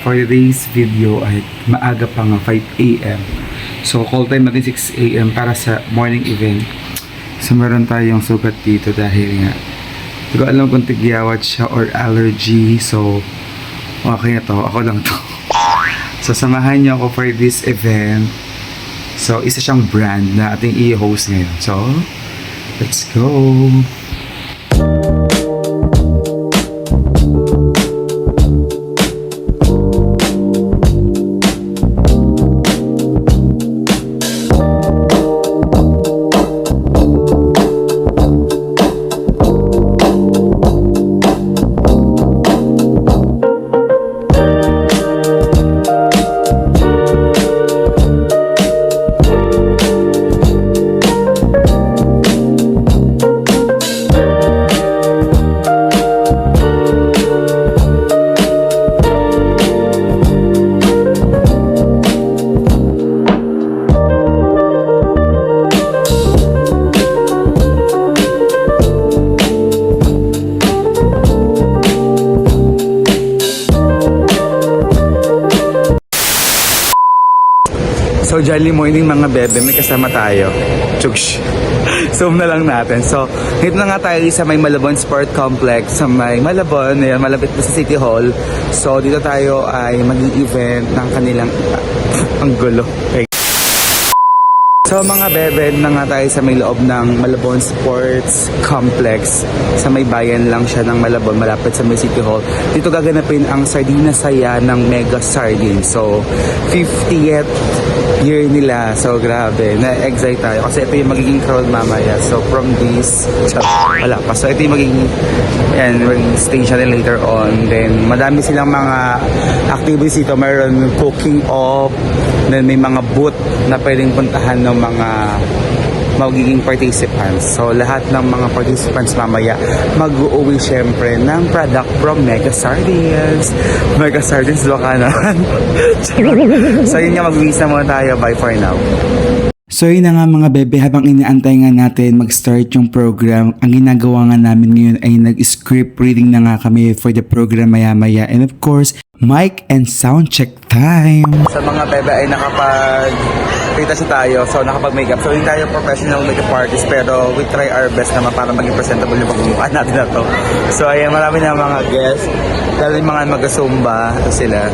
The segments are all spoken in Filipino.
for today's video ay maaga pa nga 5 a.m. So call time natin 6 a.m. para sa morning event. So meron tayong sugat dito dahil nga hindi ko alam kung tigyawat siya or allergy. So okay na to, ako lang to. So samahan niyo ako for this event. So isa siyang brand na ating i-host ngayon. So let's go! So, jolly morning mga bebe, may kasama tayo. Chuksh. Zoom na lang natin. So, dito na nga tayo sa may Malabon Sport Complex, sa may Malabon, ayan, malapit po sa City Hall. So, dito tayo ay mag-event ng kanilang, ang gulo. Okay. So mga bebe, na nga tayo sa may loob ng Malabon Sports Complex. Sa may bayan lang siya ng Malabon, malapit sa may City Hall. Dito gaganapin ang Sardina Saya ng Mega Sardine. So 50th year nila. So grabe, na-excite tayo kasi ito yung magiging crowd mamaya. So from this, wala pa. So ito yung magiging stage natin later on. Then madami silang mga activities dito. Mayroon cooking off. Then may mga booth na pwedeng puntahan ng mga magiging participants. So lahat ng mga participants mamaya mag-uwi syempre ng product from Mega Sardines. Mega Sardines, baka naman. So yun nga, mag-visa muna tayo. Bye for now. So yun na nga mga bebe, habang inaantay nga natin mag-start yung program, ang ginagawa nga namin ngayon ay nag-script reading na nga kami for the program maya-maya. And of course, mic and sound check time. Sa mga bebe ay nakapag-kita siya tayo, so nakapag-makeup. So hindi tayo professional makeup artist, pero we try our best naman para maging presentable yung pagmumukha natin na to. So ayan, marami na mga guests, lalo yung mga mag-zumba sila.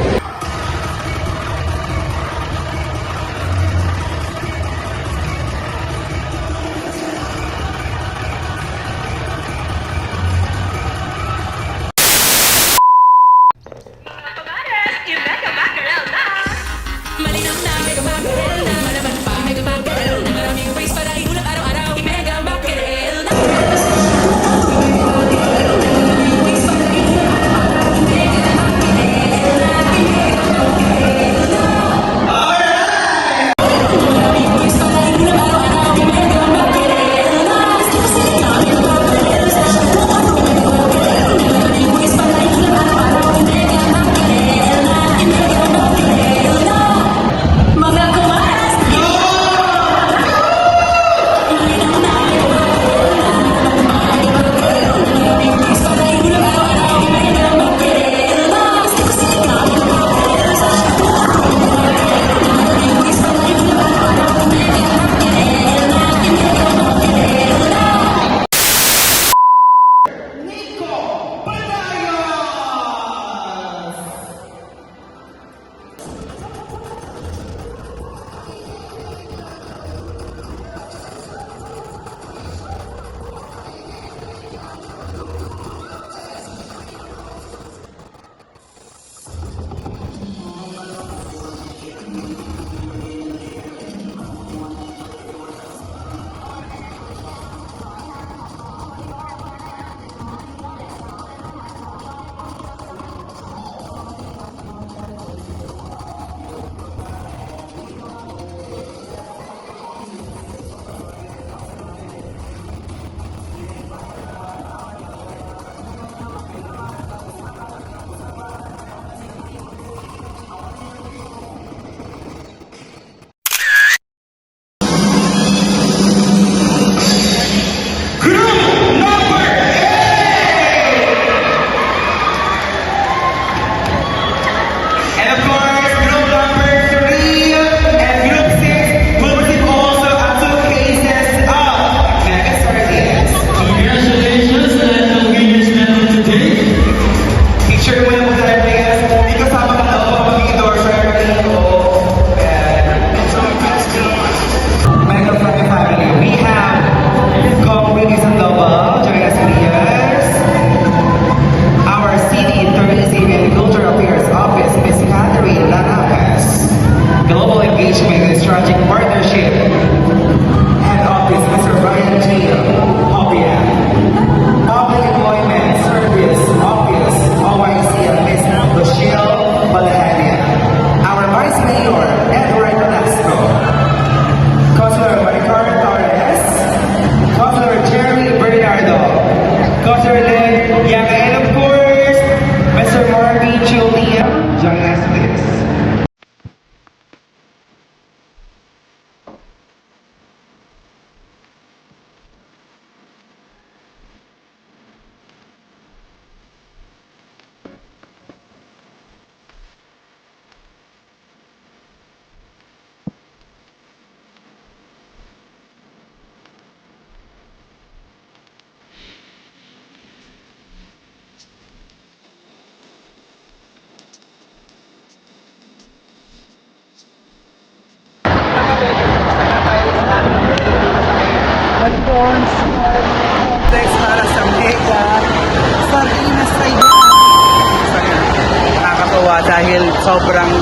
Malabon Sport Complex para sa Mega Sardinas Ride. So, yan. Nakakatuwa dahil sobrang